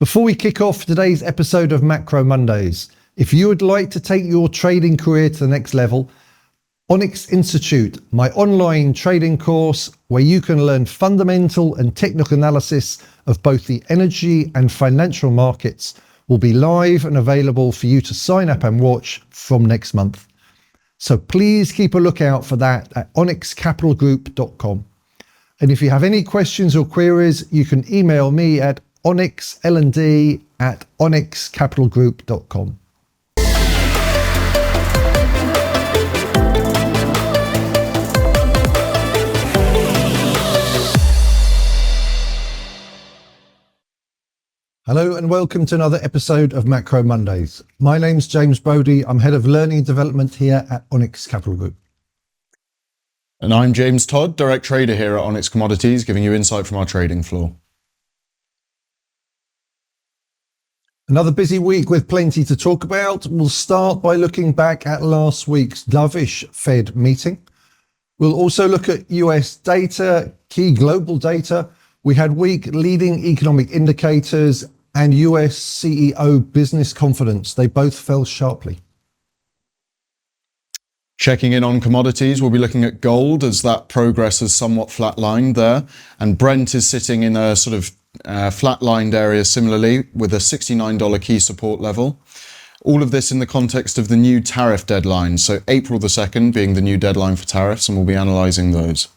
Before we kick off today's episode of Macro Mondays, if you would like to take your trading career to the next level, Onyx Institute, my online trading course where you can learn fundamental and technical analysis of both the energy and financial markets, will be live and available for you to sign up and watch from next month. So please keep a lookout for that at onyxcapitalgroup.com. And if you have any questions or queries, you can email me at onyxld@onyxcapitalgroup.com. Hello and welcome to another episode of Macro Mondays. My name's James Brodie. I'm Head of Learning and Development here at Onyx Capital Group. And I'm James Todd, Direct Trader here at Onyx Commodities, giving you insight from our trading floor. Another busy week with plenty to talk about. We'll start by looking back at last week's dovish Fed meeting. We'll also look at US data, key global data. We had weak leading economic indicators and US CEO business confidence. They both fell sharply. Checking in on commodities, we'll be looking at gold as that progress has somewhat flatlined there. And Brent is sitting in a sort of flatlined area similarly with a $69 key support level. All of this in the context of the new tariff deadline. So April the 2nd being the new deadline for tariffs, and we'll be analysing those.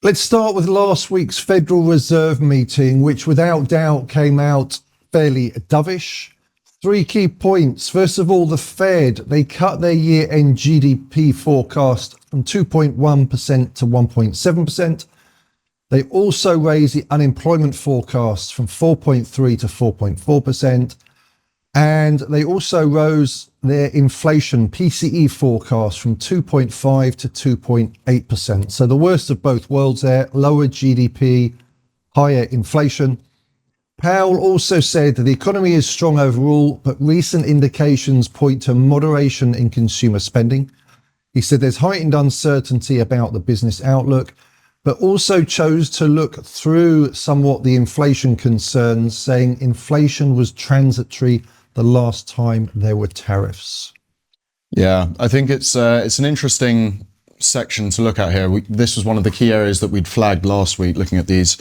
Let's start with last week's Federal Reserve meeting, which without doubt came out fairly dovish. Three key points. First of all, the Fed, they cut their year-end GDP forecast from 2.1% to 1.7%. They also raised the unemployment forecast from 4.3 to 4.4%. And they also rose their inflation PCE forecast from 2.5 to 2.8%. So the worst of both worlds there, lower GDP, higher inflation. Powell also said that the economy is strong overall, but recent indications point to moderation in consumer spending. He said there's heightened uncertainty about the business outlook, but also chose to look through somewhat the inflation concerns, saying inflation was transitory the last time there were tariffs. Yeah, I think it's an interesting section to look at here. This was one of the key areas that we'd flagged last week, looking at these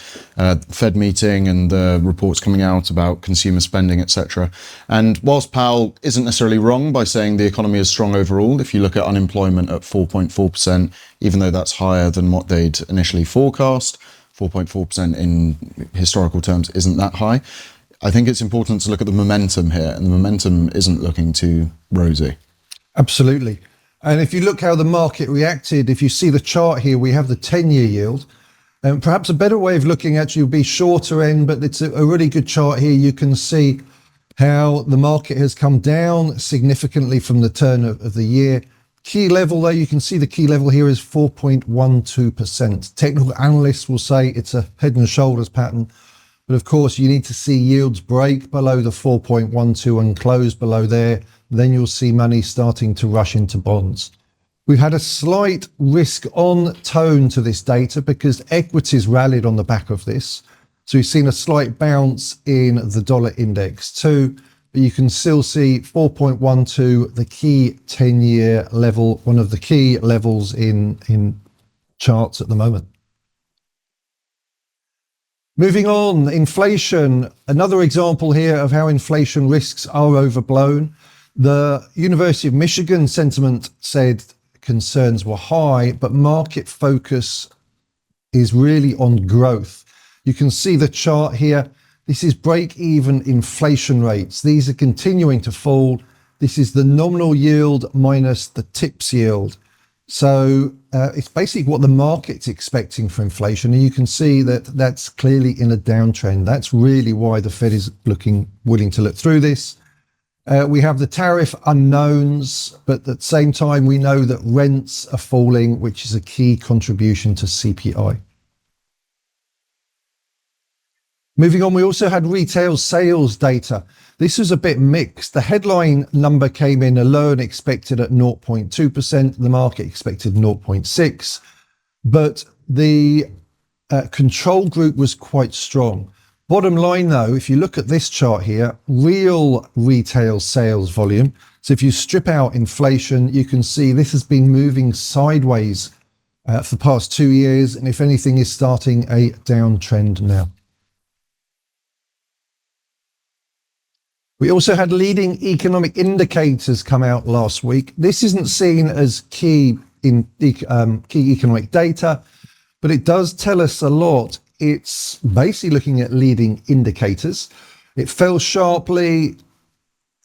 Fed meeting and the reports coming out about consumer spending, etc. And whilst Powell isn't necessarily wrong by saying the economy is strong overall, if you look at unemployment at 4.4%, even though that's higher than what they'd initially forecast, 4.4% in historical terms isn't that high. I think it's important to look at the momentum here, and the momentum isn't looking too rosy. Absolutely. And if you look how the market reacted, if you see the chart here, we have the 10-year yield. And perhaps a better way of looking at it would be shorter end, but it's a really good chart here. You can see how the market has come down significantly from the turn of the year. Key level there, you can see the key level here is 4.12%. Technical analysts will say it's a head and shoulders pattern. But of course, you need to see yields break below the 4.12 and close below there. Then you'll see money starting to rush into bonds. We've had a slight risk-on tone to this data because equities rallied on the back of this. So we've seen a slight bounce in the dollar index too. But you can still see 4.12, the key 10-year level, one of the key levels in charts at the moment. Moving on, inflation. Another example here of how inflation risks are overblown. The University of Michigan sentiment said concerns were high, but market focus is really on growth. You can see the chart here. This is break-even inflation rates. These are continuing to fall. This is the nominal yield minus the TIPS yield. So it's basically what the market's expecting for inflation. And you can see that that's clearly in a downtrend. That's really why the Fed is willing to look through this. We have the tariff unknowns, but at the same time, we know that rents are falling, which is a key contribution to CPI. Moving on, we also had retail sales data. This was a bit mixed. The headline number came in alone expected at 0.2%. The market expected 0.6%. But the control group was quite strong. Bottom line though, if you look at this chart here, real retail sales volume. So if you strip out inflation, you can see this has been moving sideways for the past 2 years. And if anything, is starting a downtrend now. We also had leading economic indicators come out last week. This isn't seen as key economic data, but it does tell us a lot. It's basically looking at leading indicators. It fell sharply.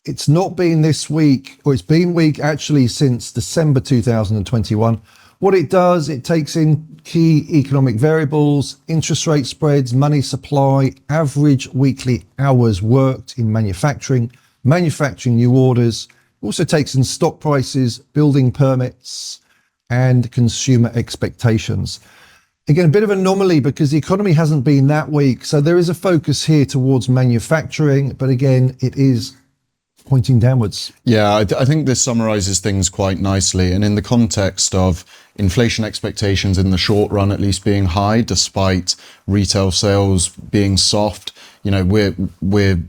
It's not been this weak, or it's been weak actually since December 2021. What it does, it takes in key economic variables, interest rate spreads, money supply, average weekly hours worked in manufacturing new orders. Also takes in stock prices, building permits, and consumer expectations. Again, a bit of an anomaly because the economy hasn't been that weak. So there is a focus here towards manufacturing, but again, it is pointing downwards. Yeah, I think this summarizes things quite nicely. And in the context of inflation expectations in the short run, at least being high, despite retail sales being soft, you know, we're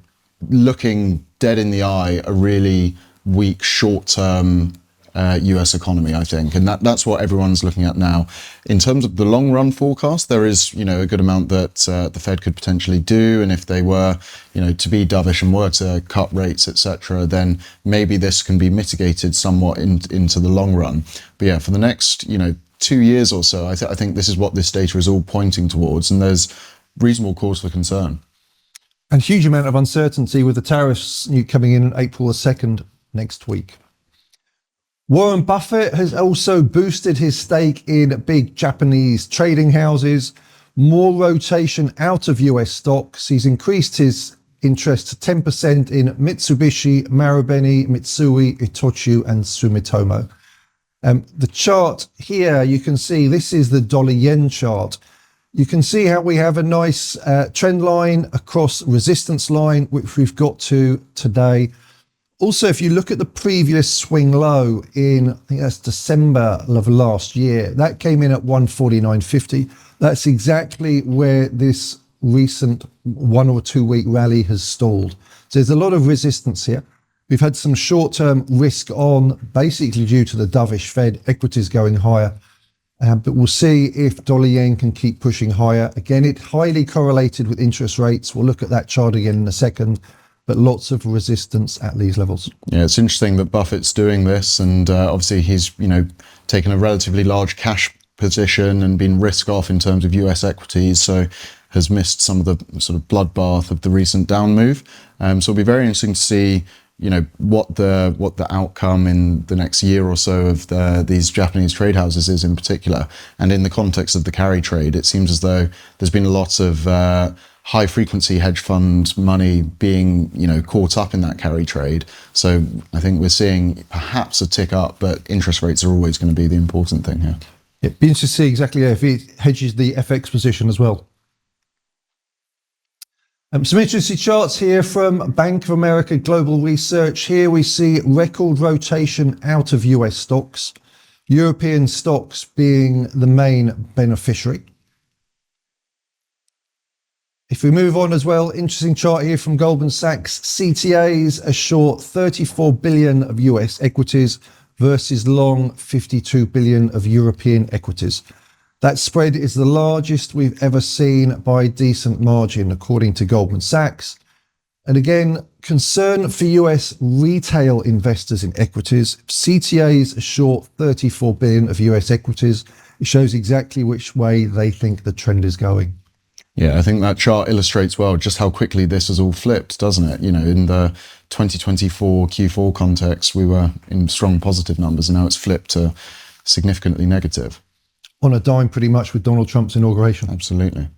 looking dead in the eye a really weak short-term US economy, I think, and that's what everyone's looking at now. In terms of the long run forecast, there is, you know, a good amount that the Fed could potentially do, and if they were, you know, to be dovish and were to cut rates, etc., then maybe this can be mitigated somewhat into the long run. But yeah, for the next, you know, 2 years or so, I think this is what this data is all pointing towards, and there's reasonable cause for concern. And huge amount of uncertainty with the tariffs coming in April the 2nd next week. Warren Buffett has also boosted his stake in big Japanese trading houses, more rotation out of US stocks. He's increased his interest to 10% in Mitsubishi, Marubeni, Mitsui, Itochu, and Sumitomo. The chart here, you can see this is the dollar-yen chart. You can see how we have a nice trend line across resistance line, which we've got to today. Also, if you look at the previous swing low in, I think that's December of last year, that came in at 149.50. That's exactly where this recent 1 or 2 week rally has stalled. So there's a lot of resistance here. We've had some short-term risk on, basically due to the dovish Fed, equities going higher. But we'll see if dollar yen can keep pushing higher. Again, it's highly correlated with interest rates. We'll look at that chart again in a second. But lots of resistance at these levels. Yeah, it's interesting that Buffett's doing this, and obviously he's, you know, taken a relatively large cash position and been risk off in terms of US equities, so has missed some of the sort of bloodbath of the recent down move. So it'll be very interesting to see, you know, what the outcome in the next year or so of these Japanese trade houses is in particular. And in the context of the carry trade, it seems as though there's been a lot of high frequency hedge fund money being, you know, caught up in that carry trade. So I think we're seeing perhaps a tick up, but interest rates are always going to be the important thing here. It'd be interesting to see exactly if it hedges the FX position as well. Some interesting charts here from Bank of America Global Research. Here we see record rotation out of US stocks, European stocks being the main beneficiary. If we move on as well, interesting chart here from Goldman Sachs. CTAs are short 34 billion of US equities versus long 52 billion of European equities. That spread is the largest we've ever seen by a decent margin, according to Goldman Sachs. And again, concern for US retail investors in equities. CTAs are short 34 billion of US equities. It shows exactly which way they think the trend is going. Yeah, I think that chart illustrates well just how quickly this has all flipped, doesn't it? You know, in the 2024 Q4 context, we were in strong positive numbers, and now it's flipped to significantly negative. On a dime, pretty much, with Donald Trump's inauguration. Absolutely.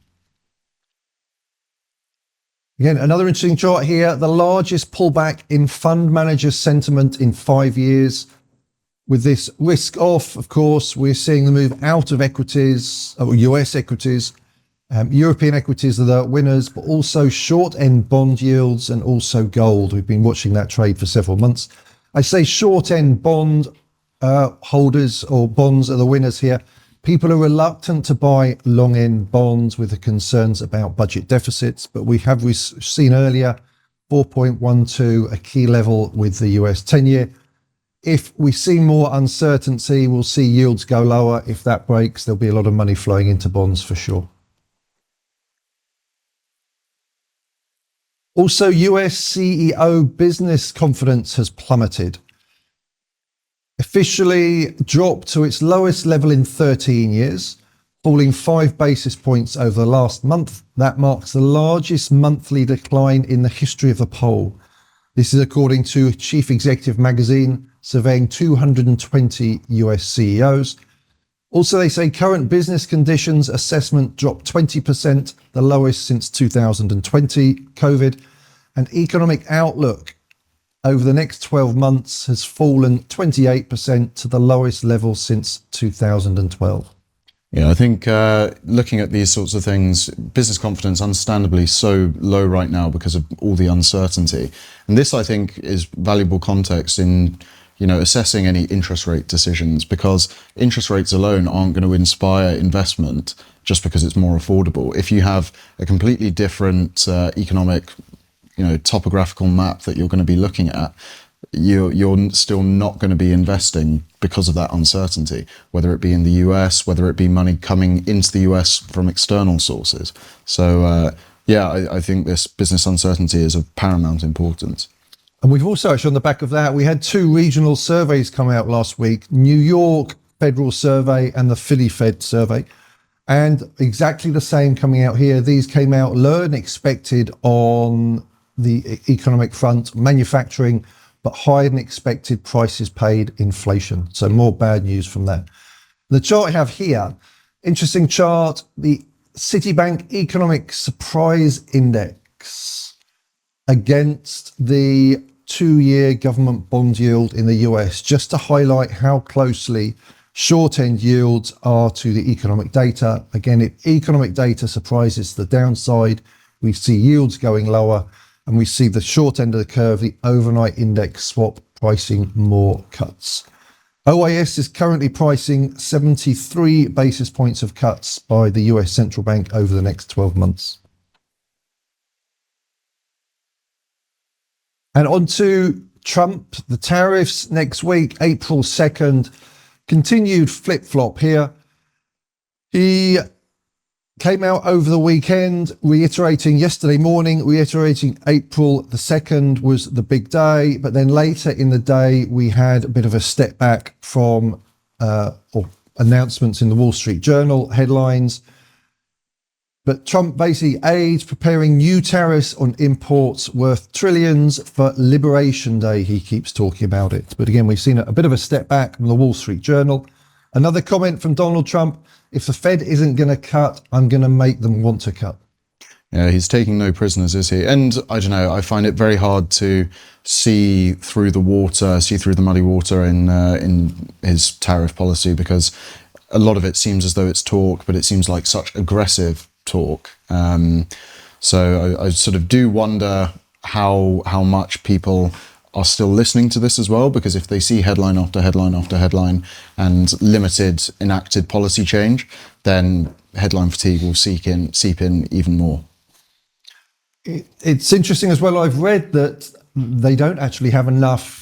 Again, another interesting chart here. The largest pullback in fund manager sentiment in 5 years. With this risk off, of course, we're seeing the move out of equities, or US equities. European equities are the winners, but also short end bond yields and also gold. We've been watching that trade for several months. I say short end bond holders or bonds are the winners here People are reluctant to buy long-end bonds with the concerns about budget deficits, but we have seen earlier 4.12, a key level with the US 10-year. If we see more uncertainty, we'll see yields go lower. If that breaks, there'll be a lot of money flowing into bonds for sure. Also, US CEO business confidence has plummeted. Officially dropped to its lowest level in 13 years, falling 5 basis points over the last month. That marks the largest monthly decline in the history of the poll. This is according to Chief Executive magazine, surveying 220 US CEOs. Also, they say current business conditions assessment dropped 20%, the lowest since 2020, COVID, and economic outlook over the next 12 months has fallen 28% to the lowest level since 2012. Yeah, I think looking at these sorts of things, business confidence understandably so low right now because of all the uncertainty. And this, I think, is valuable context in, assessing any interest rate decisions, because interest rates alone aren't going to inspire investment just because it's more affordable. If you have a completely different economic topographical map that you're going to be looking at, you're still not going to be investing because of that uncertainty, whether it be in the US, whether it be money coming into the US from external sources. So I think this business uncertainty is of paramount importance. And we've also, actually, on the back of that, we had 2 regional surveys come out last week, New York Federal Survey and the Philly Fed Survey. And exactly the same coming out here. These came out lower than expected on the economic front, manufacturing, but higher than expected prices paid, inflation. So more bad news from that. The chart I have here, interesting chart, the Citibank Economic Surprise Index against the 2-year government bond yield in the US, just to highlight how closely short-end yields are to the economic data. Again, if economic data surprises to the downside, we see yields going lower, and we see the short end of the curve, the overnight index swap, pricing more cuts. OIS is currently pricing 73 basis points of cuts by the US central bank over the next 12 months. And on to Trump, the tariffs next week, April 2nd, continued flip-flop here. He came out over the weekend, yesterday morning, reiterating April the 2nd was the big day. But then later in the day, we had a bit of a step back from announcements in the Wall Street Journal, headlines. But Trump basically aids preparing new tariffs on imports worth trillions for Liberation Day. He keeps talking about it. But again, we've seen a bit of a step back from the Wall Street Journal. Another comment from Donald Trump: if the Fed isn't going to cut, I'm going to make them want to cut. Yeah, he's taking no prisoners, is he? And I don't know, I find it very hard to see through the muddy water in his tariff policy, because a lot of it seems as though it's talk, but it seems like such aggressive talk. So I sort of do wonder how much people are still listening to this as well, because if they see headline after headline after headline and limited enacted policy change, then headline fatigue will seep in even more. It's interesting as well, I've read that they don't actually have enough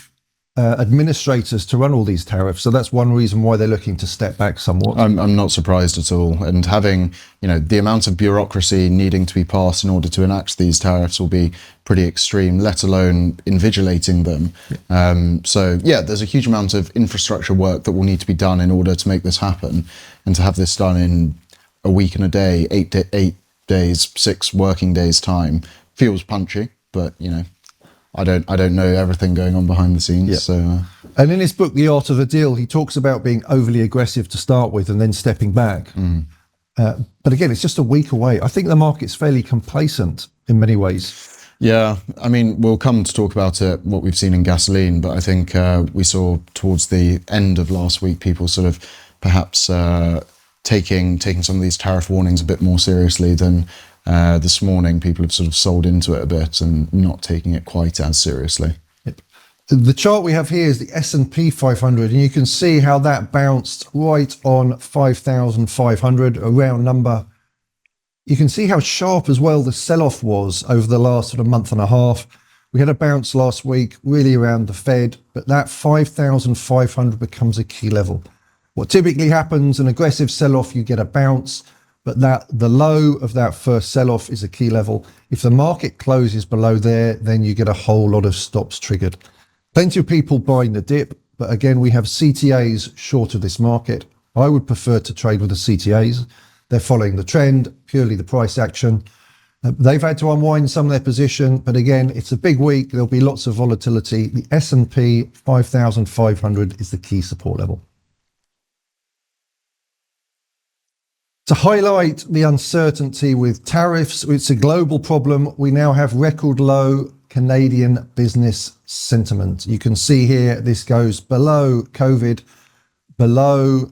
administrators to run all these tariffs. So that's one reason why they're looking to step back somewhat. I'm not surprised at all. And having, the amount of bureaucracy needing to be passed in order to enact these tariffs will be pretty extreme, let alone invigilating them. Yeah. There's a huge amount of infrastructure work that will need to be done in order to make this happen. And to have this done in a week and a day, 8 days, 6 working days time, feels punchy, but I don't know everything going on behind the scenes. Yeah. So, and in his book, The Art of the Deal, he talks about being overly aggressive to start with and then stepping back. But again, it's just a week away. I think the market's fairly complacent in many ways. Yeah, I mean, we'll come to talk about it, what we've seen in gasoline, but I think we saw towards the end of last week, people sort of perhaps taking some of these tariff warnings a bit more seriously than this morning. People have sort of sold into it a bit and not taking it quite as seriously. The chart we have here is the S&P 500, and you can see how that bounced right on 5,500, a round number. You can see how sharp as well the sell-off was over the last sort of month and a half. We had a bounce last week, really around the Fed, but that 5,500 becomes a key level. What typically happens, an aggressive sell-off, you get a bounce, but that the low of that first sell-off is a key level. If the market closes below there, then you get a whole lot of stops triggered. Plenty of people buying the dip, but again, we have CTAs short of this market. I would prefer to trade with the CTAs. They're following the trend, purely the price action. They've had to unwind some of their position, but again, it's a big week. There'll be lots of volatility. The S&P 5,500 is the key support level. To highlight the uncertainty with tariffs, it's a global problem. We now have record low Canadian business sentiment. You can see here, this goes below COVID, below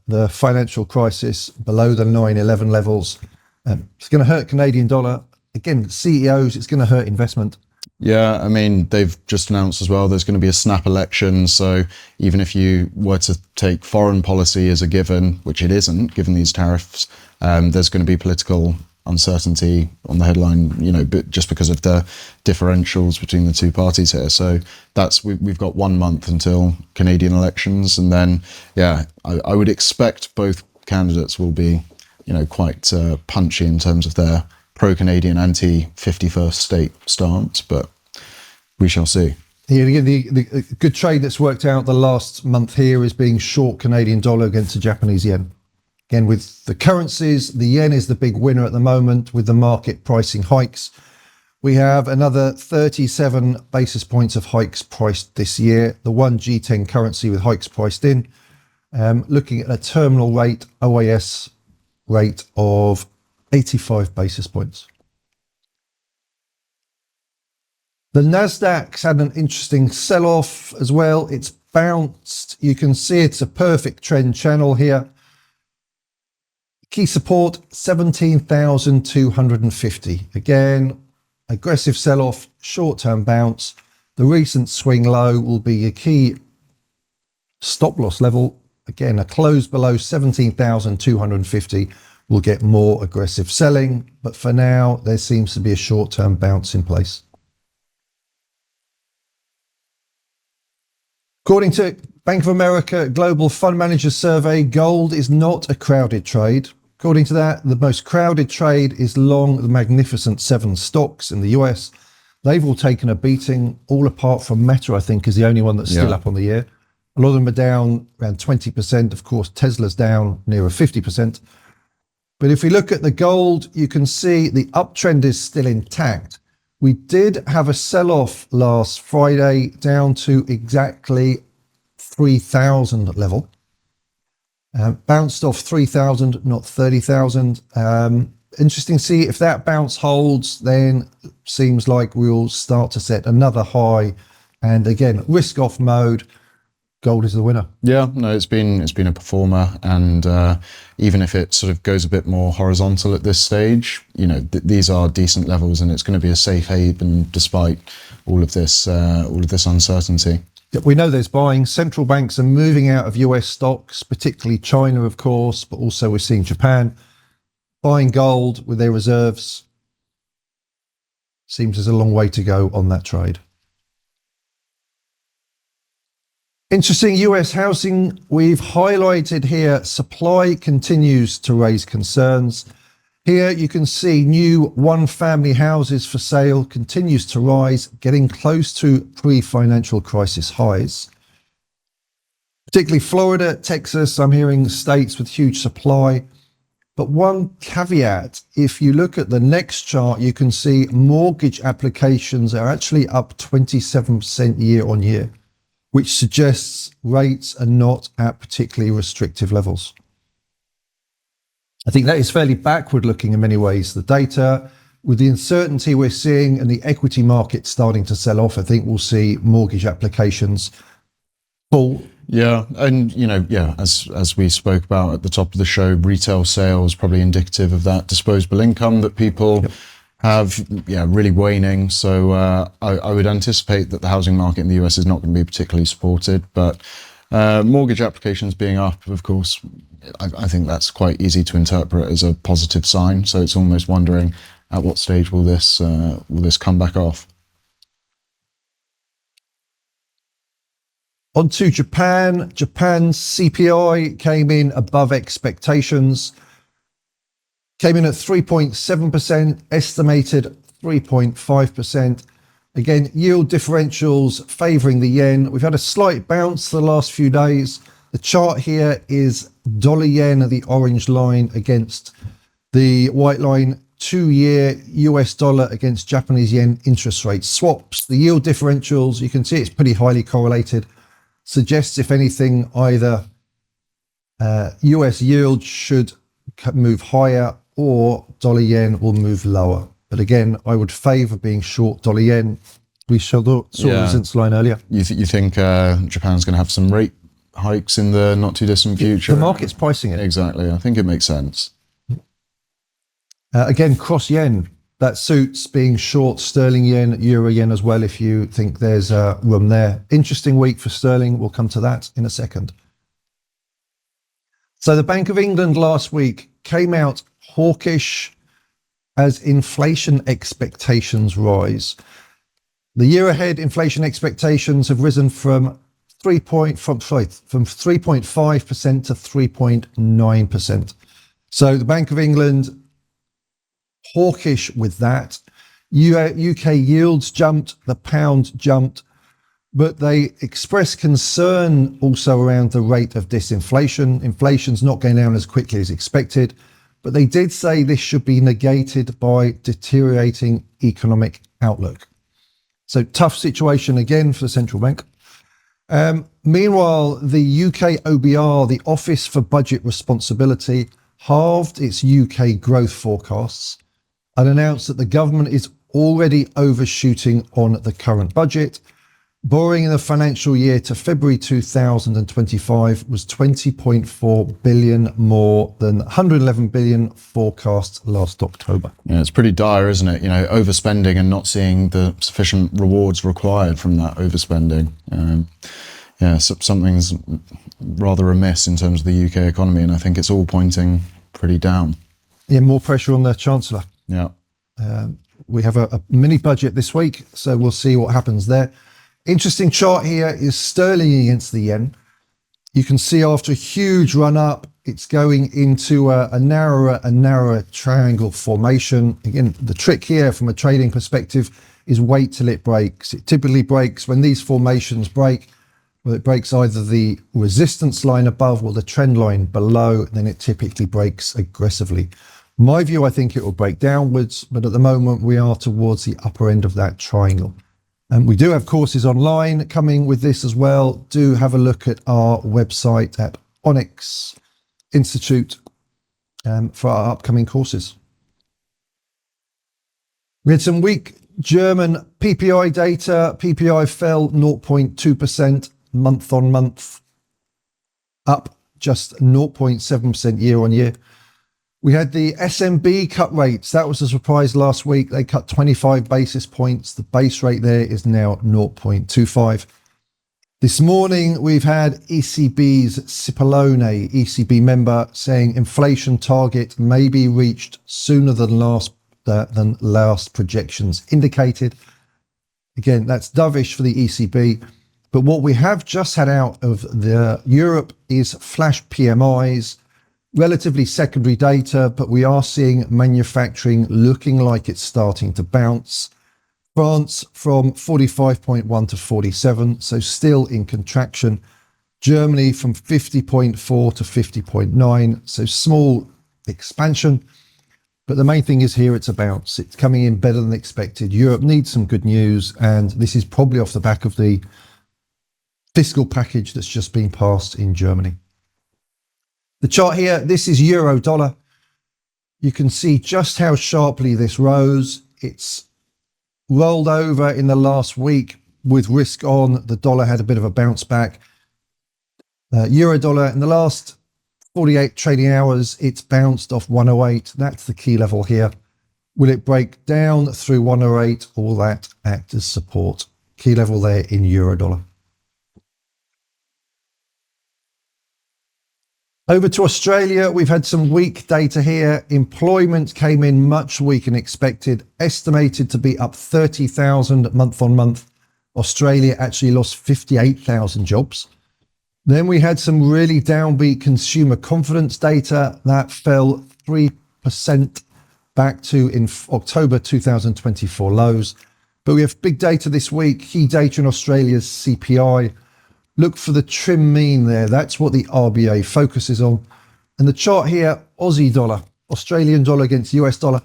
the financial crisis, below the 9/11 levels. It's going to hurt Canadian dollar. Again, CEOs, it's going to hurt investment. Yeah, I mean, they've just announced as well there's going to be a snap election. So even if you were to take foreign policy as a given, which it isn't, given these tariffs, there's going to be political uncertainty on the headline, but just because of the differentials between the two parties here. So we've got 1 month until Canadian elections. And then, yeah, I would expect both candidates will be, quite punchy in terms of their pro-Canadian, anti-51st state stance, but we shall see. Yeah, the good trade that's worked out the last month here is being short Canadian dollar against the Japanese yen. Again, with the currencies, the yen is the big winner at the moment with the market pricing hikes. We have another 37 basis points of hikes priced this year. The one G10 currency with hikes priced in. Looking at a terminal rate, OAS rate of 85 basis points. The Nasdaq's had an interesting sell-off as well. It's bounced. You can see it's a perfect trend channel here. Key support 17,250. Again, aggressive sell-off, short-term bounce. The recent swing low will be a key stop loss level. Again, a close below 17,250 will get more aggressive selling. But for now, there seems to be a short-term bounce in place. According to Bank of America Global Fund Manager Survey, gold is not a crowded trade. According to that, the most crowded trade is long the Magnificent Seven stocks in the US. They've all taken a beating, all apart from Meta, I think, is the only one that's still up on the year. A lot of them are down around 20%. Of course, Tesla's down nearer 50%. But if we look at the gold, you can see the uptrend is still intact. We did have a sell-off last Friday down to exactly 3,000 level. Bounced off 3,000, not 30,000. Interesting to see if that bounce holds, then seems like we'll start to set another high. And again, risk off mode, gold is the winner. Yeah, no, it's been a performer, and even if it sort of goes a bit more horizontal at this stage, these are decent levels, and it's going to be a safe haven despite all of this uncertainty. We know there's buying. Central banks are moving out of US stocks, particularly China, of course, but also we're seeing Japan buying gold with their reserves. Seems there's a long way to go on that trade. Interesting US housing. We've highlighted here, supply continues to raise concerns. Here you can see new one-family houses for sale continues to rise, getting close to pre-financial crisis highs. Particularly Florida, Texas, I'm hearing states with huge supply. But one caveat, if you look at the next chart, you can see mortgage applications are actually up 27% year on year, which suggests rates are not at particularly restrictive levels. I think that is fairly backward looking in many ways. The data, with the uncertainty we're seeing and the equity market starting to sell off, I think we'll see mortgage applications fall. Yeah, and as we spoke about at the top of the show, retail sales probably indicative of that disposable income that people have really waning. So I would anticipate that the housing market in the US is not going to be particularly supported, but mortgage applications being up, of course, I think that's quite easy to interpret as a positive sign. So it's almost wondering at what stage will this come back off. On to Japan. Japan's CPI came in above expectations. Came in at 3.7%, estimated 3.5%. Again, yield differentials favouring the yen. We've had a slight bounce the last few days. The chart here is dollar yen, the orange line, against the white line, 2-year US dollar against Japanese yen interest rate swaps. The yield differentials, you can see it's pretty highly correlated. Suggests, if anything, either US yield should move higher or dollar yen will move lower. But again, I would favour being short dollar yen. We saw the resistance line earlier. You think Japan's going to have some rate hikes in the not too distant future? The market's pricing it. Exactly. I think it makes sense. Again, cross yen. That suits being short sterling yen, euro yen as well, if you think there's room there. Interesting week for sterling. We'll come to that in a second. So the Bank of England last week came out hawkish as inflation expectations rise. The year ahead inflation expectations have risen from 3.5% to 3.9%. So the Bank of England hawkish with that. UK yields jumped, the pound jumped, but they expressed concern also around the rate of disinflation. Inflation's not going down as quickly as expected, but they did say this should be negated by deteriorating economic outlook. So tough situation again for the central bank. Meanwhile, the UK OBR, the Office for Budget Responsibility, halved its UK growth forecasts and announced that the government is already overshooting on the current budget. Borrowing in the financial year to February 2025 was 20.4 billion more than 111 billion forecast last October. Yeah, it's pretty dire, isn't it? Overspending and not seeing the sufficient rewards required from that overspending. So something's rather amiss in terms of the UK economy, and I think it's all pointing pretty down. Yeah, more pressure on the Chancellor. Yeah. We have a mini budget this week, so we'll see what happens there. Interesting chart here is sterling against the yen. You can see after a huge run up, it's going into a narrower triangle formation. Again, the trick here from a trading perspective is wait till it breaks. It typically breaks when these formations break. Well, it breaks either the resistance line above or the trend line below, then it typically breaks aggressively. My view, I think it will break downwards, but at the moment we are towards the upper end of that triangle. And we do have courses online coming with this as well. Do have a look at our website at Onyx Institute for our upcoming courses. We had some weak German PPI data. PPI fell 0.2% month on month, up just 0.7% year on year. We had the SMB cut rates. That was a surprise last week. They cut 25 basis points. The base rate there is now 0.25. This morning, we've had ECB's Cipollone, ECB member, saying inflation target may be reached sooner than last projections indicated. Again, that's dovish for the ECB. But what we have just had out of the Europe is flash PMIs, relatively secondary data, but we are seeing manufacturing looking like it's starting to bounce. France from 45.1 to 47, so still in contraction. Germany from 50.4 to 50.9, so small expansion. But the main thing is here it's a bounce. It's coming in better than expected. Europe needs some good news, and this is probably off the back of the fiscal package that's just been passed in Germany. The chart here, this is euro dollar. You can see just how sharply this rose. It's rolled over in the last week with risk on. The dollar had a bit of a bounce back. Euro dollar in the last 48 trading hours, it's bounced off 108. That's the key level here. Will it break down through 108 or will that act as support? Key level there in euro dollar. Over to Australia, we've had some weak data here. Employment came in much weaker than expected, estimated to be up 30,000 month on month. Australia actually lost 58,000 jobs. Then we had some really downbeat consumer confidence data that fell 3% back to in October 2024 lows. But we have big data this week, key data in Australia's CPI. Look for the trim mean there. That's what the RBA focuses on. And the chart here, Aussie dollar, Australian dollar against US dollar.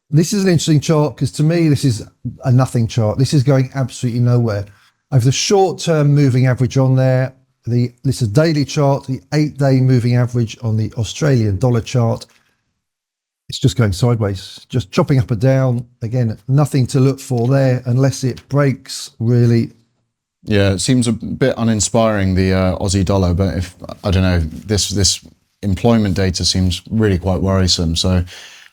This is an interesting chart because to me, this is a nothing chart. This is going absolutely nowhere. I have the short-term moving average on there. This is a daily chart, the 8-day moving average on the Australian dollar chart. It's just going sideways, just chopping up and down. Again, nothing to look for there unless it breaks really. Yeah, it seems a bit uninspiring, the Aussie dollar, but if, I don't know, this employment data seems really quite worrisome. So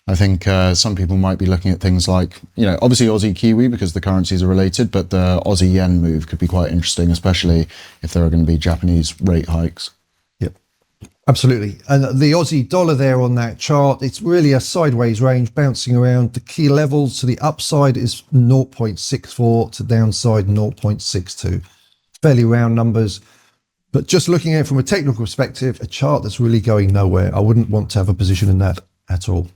I think some people might be looking at things like, obviously Aussie Kiwi because the currencies are related, but the Aussie yen move could be quite interesting, especially if there are going to be Japanese rate hikes. Yep, absolutely. And the Aussie dollar there on that chart, it's really a sideways range bouncing around. The key levels to the upside is 0.64 to downside 0.62. Fairly round numbers. But just looking at it from a technical perspective, a chart that's really going nowhere. I wouldn't want to have a position in that at all.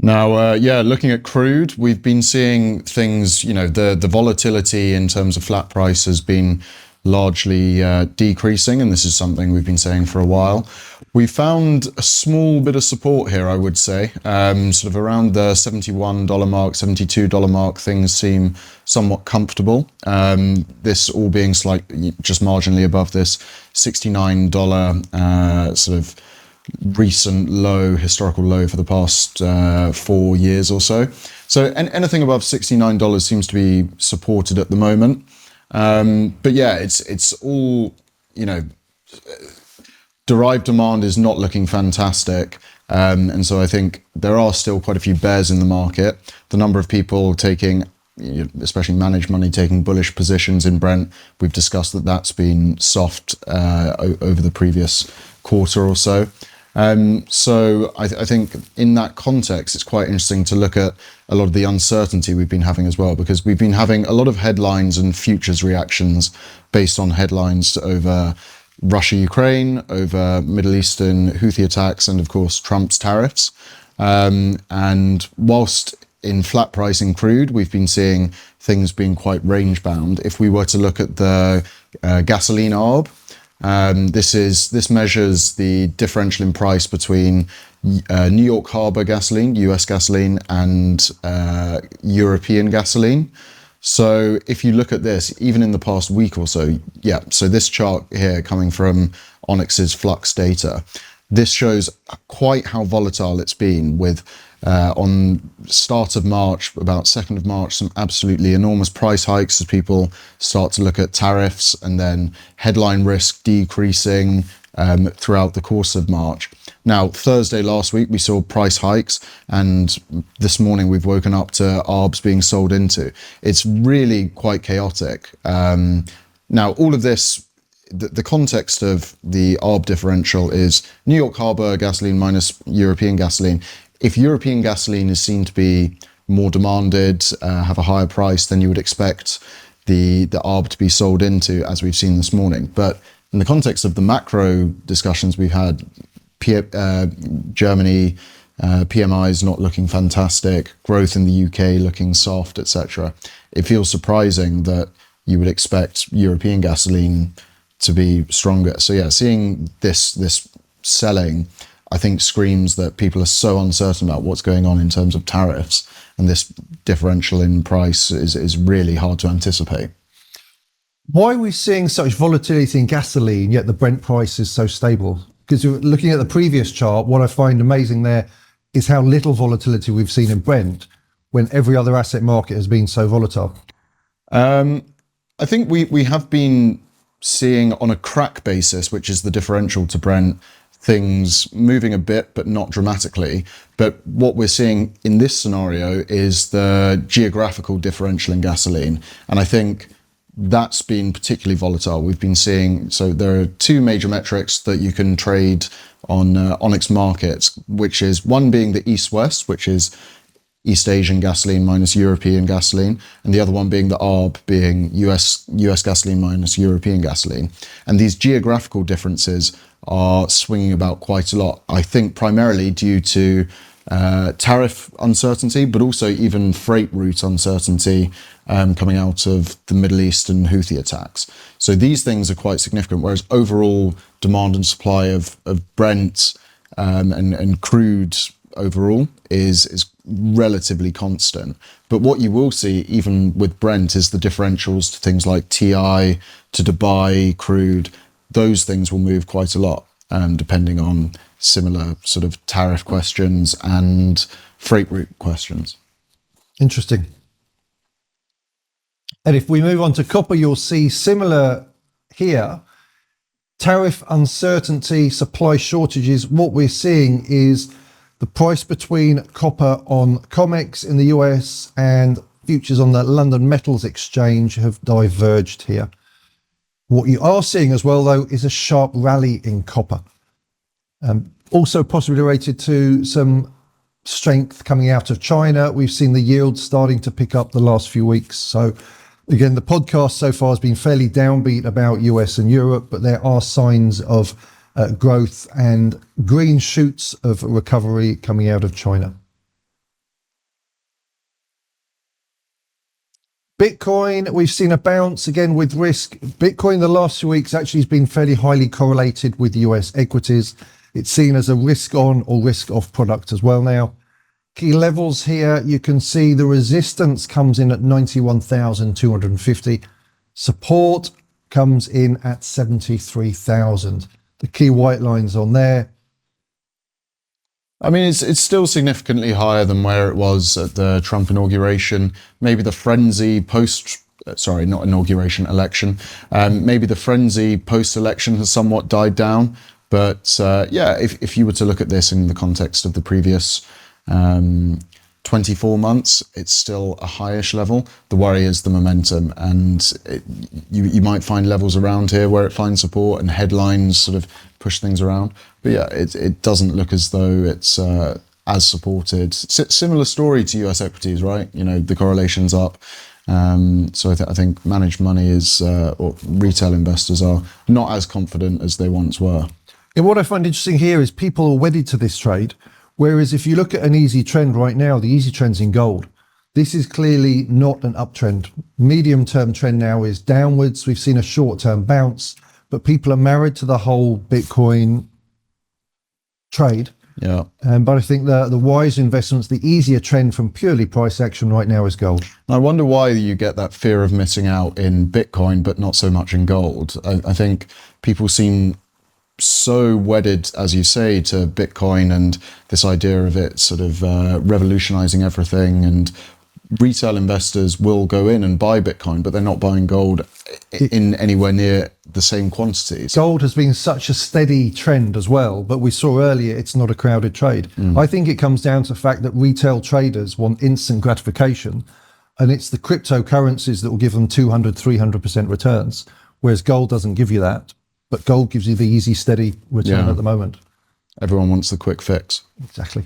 Now, looking at crude, we've been seeing things, the volatility in terms of flat price has been largely decreasing, and this is something we've been saying for a while. We found a small bit of support here, I would say, sort of around the $71 mark, $72 mark, things seem somewhat comfortable. This all being slightly, just marginally above this $69 sort of recent low, historical low for the past 4 years or so. So anything above $69 seems to be supported at the moment. But yeah, it's all, derived demand is not looking fantastic. And so I think there are still quite a few bears in the market. The number of people taking, especially managed money, taking bullish positions in Brent, we've discussed that that's been soft over the previous quarter or so. So I think in that context, it's quite interesting to look at a lot of the uncertainty we've been having as well, because we've been having a lot of headlines and futures reactions based on headlines over Russia, Ukraine, over Middle Eastern Houthi attacks, and of course, Trump's tariffs. And whilst in flat pricing crude, we've been seeing things being quite range bound. If we were to look at the gasoline ARB, this measures the differential in price between New York Harbor gasoline, US gasoline, and European gasoline. So if you look at this, even in the past week or so, so this chart here coming from Onyx's flux data, this shows quite how volatile it's been with on start of March, about 2nd of March, some absolutely enormous price hikes as people start to look at tariffs, and then headline risk decreasing throughout the course of March. Now, Thursday last week, we saw price hikes, and this morning we've woken up to ARBs being sold into. It's really quite chaotic. Now, all of this, the context of the ARB differential is New York Harbor gasoline minus European gasoline. If European gasoline is seen to be more demanded, have a higher price, then you would expect the ARB to be sold into, as we've seen this morning. But in the context of the macro discussions we've had, Germany, PMIs not looking fantastic, growth in the UK looking soft, etc. It feels surprising that you would expect European gasoline to be stronger. So yeah, seeing this selling, I think screams that people are so uncertain about what's going on in terms of tariffs, and this differential in price is really hard to anticipate. Why are we seeing such volatility in gasoline, yet the Brent price is so stable? Because looking at the previous chart, what I find amazing there is how little volatility we've seen in Brent when every other asset market has been so volatile. I think we have been seeing on a crack basis, which is the differential to Brent, things moving a bit, but not dramatically. But what we're seeing in this scenario is the geographical differential in gasoline. And I think that's been particularly volatile. We've been seeing, so there are two major metrics that you can trade on Onyx markets, which is one being the East-West, which is East Asian gasoline minus European gasoline, and the other one being the ARB, being US gasoline minus European gasoline. And these geographical differences are swinging about quite a lot, I think primarily due to tariff uncertainty, but also even freight route uncertainty coming out of the Middle East and Houthi attacks. So these things are quite significant, whereas overall demand and supply of Brent and crude overall is relatively constant. But what you will see, even with Brent, is the differentials to things like TI, to Dubai crude. Those things will move quite a lot, depending on similar sort of tariff questions and freight route questions. Interesting. And if we move on to copper, you'll see similar here. Tariff uncertainty, supply shortages. What we're seeing is the price between copper on COMEX in the US and futures on the London Metals Exchange have diverged here. What you are seeing as well, though, is a sharp rally in copper. Also possibly related to some strength coming out of China. We've seen the yields starting to pick up the last few weeks. So again, the podcast so far has been fairly downbeat about US and Europe, but there are signs of growth and green shoots of recovery coming out of China. Bitcoin, we've seen a bounce again with risk. Bitcoin the last few weeks actually has been fairly highly correlated with US equities. It's seen as a risk on or risk off product as well now. Key levels here, you can see the resistance comes in at 91,250. Support comes in at 73,000. The key white lines on there. I mean, it's still significantly higher than where it was at the Trump inauguration. Maybe the frenzy sorry, not inauguration, election. Maybe the frenzy post-election has somewhat died down. But yeah, if you were to look at this in the context of the previous 24 months, it's still a highish level. The worry is the momentum, and you might find levels around here where it finds support and headlines sort of push things around. But yeah, it doesn't look as though it's as supported. Similar story to US equities, right? You know, the correlation's up. So I think managed money is, or retail investors are not as confident as they once were. And what I find interesting here is people are wedded to this trade. Whereas if you look at an easy trend right now, the easy trend's in gold. This is clearly not an uptrend. Medium-term trend now is downwards. We've seen a short-term bounce, but people are married to the whole Bitcoin trade. Yeah. But I think the wise investments, the easier trend from purely price action right now is gold. I wonder why you get that fear of missing out in Bitcoin, but not so much in gold. I think people seem so wedded, as you say, to Bitcoin and this idea of it sort of revolutionizing everything, and retail investors will go in and buy Bitcoin, but they're not buying gold in anywhere near the same quantities. Gold has been such a steady trend as well, but we saw earlier it's not a crowded trade. I think it comes down to the fact that retail traders want instant gratification, and it's the cryptocurrencies that will give them 200, 300% returns, whereas gold doesn't give you that. But gold gives you the easy, steady return at the moment. Everyone wants the quick fix. Exactly.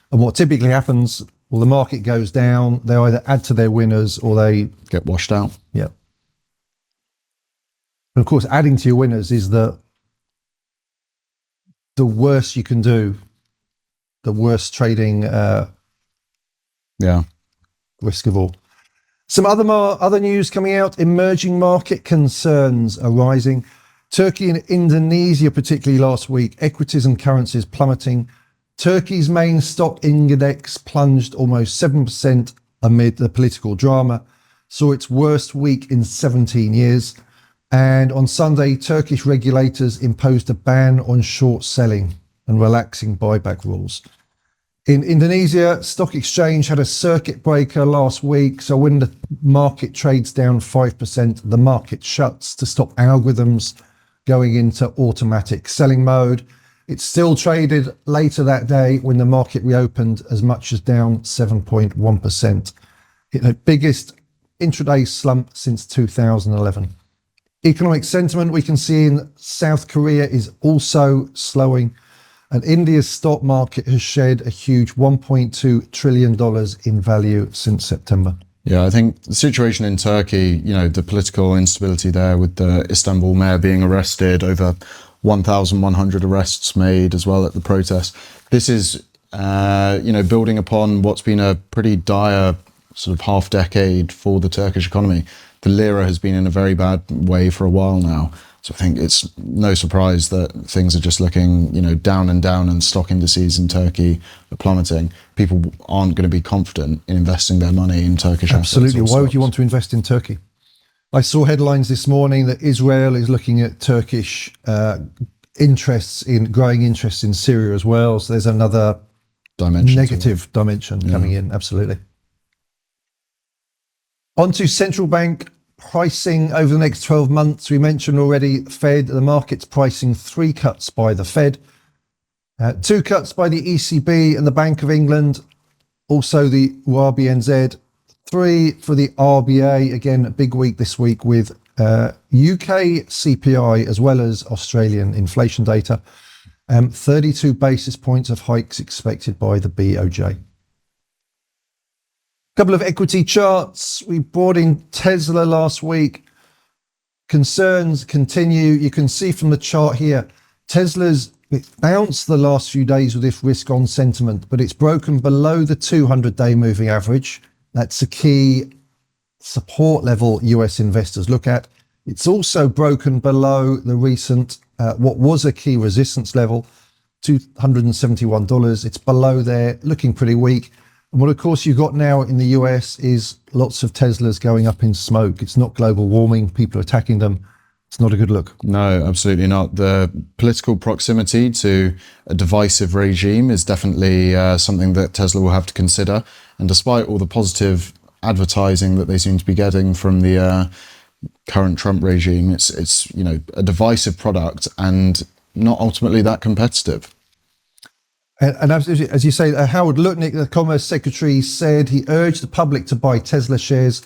And what typically happens, well, the market goes down, they either add to their winners or they get washed out. Yeah. And of course, adding to your winners is the worst you can do, the worst trading risk of all. Some other news coming out, emerging market concerns are rising. Turkey and Indonesia, particularly last week, equities and currencies plummeting. Turkey's main stock index plunged almost 7% amid the political drama, saw its worst week in 17 years. And on Sunday, Turkish regulators imposed a ban on short selling and relaxing buyback rules. In Indonesia, stock exchange had a circuit breaker last week. So when the market trades down 5%, the market shuts to stop algorithms going into automatic selling mode. It still traded later that day when the market reopened as much as down 7.1%. It had biggest intraday slump since 2011. Economic sentiment we can see in South Korea is also slowing, and India's stock market has shed a huge $1.2 trillion in value since September. Yeah, I think the situation in Turkey, the political instability there with the Istanbul mayor being arrested, over 1,100 arrests made as well at the protest. This is, building upon what's been a pretty dire sort of half decade for the Turkish economy. The lira has been in a very bad way for a while now. So I think it's no surprise that things are just looking, down and down, and stock indices in Turkey are plummeting. People aren't going to be confident in investing their money in Turkish assets. Absolutely. Why would you want to invest in Turkey? I saw headlines this morning that Israel is looking at Turkish growing interests in Syria as well. So there's another negative dimension coming in. Absolutely. On to central bank pricing over the next 12 months. We mentioned already Fed, the market's pricing 3 cuts by the Fed, 2 cuts by the ECB and the Bank of England, also the 𝗲𝗏𝗏, 3 for the RBA. Again, a big week this week with UK CPI as well as Australian inflation data. 32 basis points of hikes expected by the BOJ. Couple of equity charts. We brought in Tesla last week. Concerns continue. You can see from the chart here, Tesla's bounced the last few days with this risk on sentiment, but it's broken below the 200-day moving average. That's a key support level US investors look at. It's also broken below the recent, what was a key resistance level, $271. It's below there, looking pretty weak. And what, of course, you've got now in the US is lots of Teslas going up in smoke. It's not global warming. People are attacking them. It's not a good look. No, absolutely not. The political proximity to a divisive regime is definitely something that Tesla will have to consider. And despite all the positive advertising that they seem to be getting from the current Trump regime, it's a divisive product and not ultimately that competitive. And as you say, Howard Lutnick, the Commerce Secretary, said he urged the public to buy Tesla shares,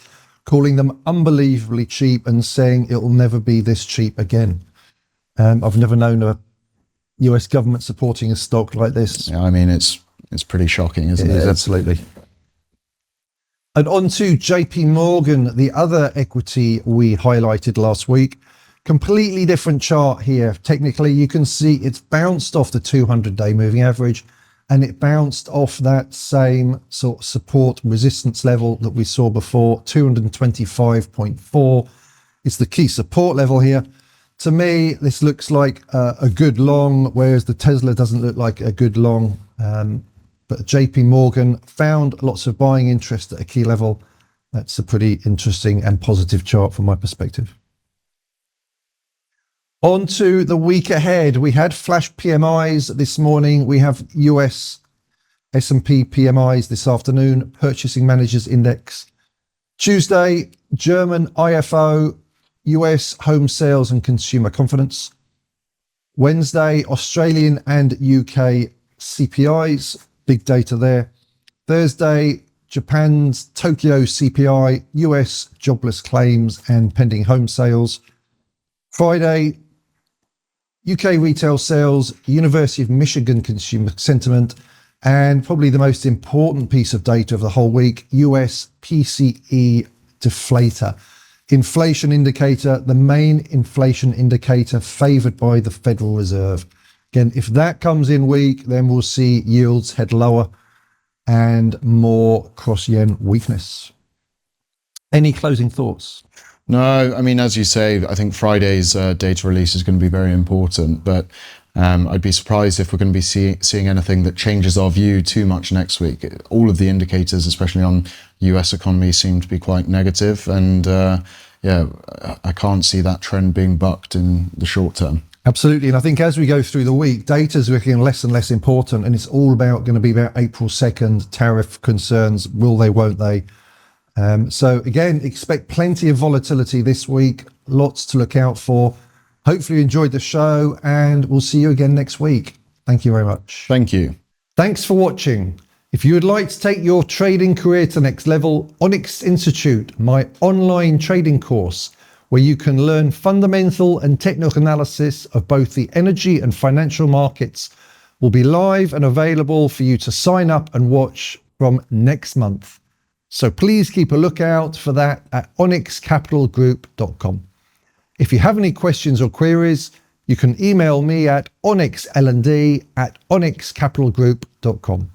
calling them unbelievably cheap and saying it will never be this cheap again. I've never known a US government supporting a stock like this. Yeah, I mean, it's pretty shocking, isn't it? Absolutely. And on to JP Morgan, the other equity we highlighted last week. Completely different chart here. Technically, you can see it's bounced off the 200-day moving average, and it bounced off that same sort of support resistance level that we saw before, 225.4. It's the key support level here. To me, this looks like a good long, whereas the Tesla doesn't look like a good long. But JP Morgan found lots of buying interest at a key level. That's a pretty interesting and positive chart from my perspective. On to the week ahead. We had flash PMIs this morning. We have US S&P PMIs this afternoon, Purchasing Managers Index. Tuesday, German IFO, US home sales and consumer confidence. Wednesday, Australian and UK CPIs, big data there. Thursday, Japan's Tokyo CPI, US jobless claims and pending home sales. Friday, UK retail sales, University of Michigan consumer sentiment, and probably the most important piece of data of the whole week, US PCE deflator. Inflation indicator, the main inflation indicator favoured by the Federal Reserve. Again, if that comes in weak, then we'll see yields head lower and more cross-yen weakness. Any closing thoughts? No, I mean, as you say, I think Friday's data release is going to be very important, but I'd be surprised if we're going to be seeing anything that changes our view too much next week. All of the indicators, especially on US economy, seem to be quite negative, and I can't see that trend being bucked in the short term. Absolutely, and I think as we go through the week, data is looking less and less important, and it's all going to be about April 2nd, tariff concerns, will they, won't they? So again, expect plenty of volatility this week, lots to look out for. Hopefully you enjoyed the show, and we'll see you again next week. Thank you very much. Thank you. Thanks for watching. If you would like to take your trading career to the next level, Onyx Institute, my online trading course, where you can learn fundamental and technical analysis of both the energy and financial markets, will be live and available for you to sign up and watch from next month. So please keep a lookout for that at onyxcapitalgroup.com. If you have any questions or queries, you can email me at onyxlnd@onyxcapitalgroup.com.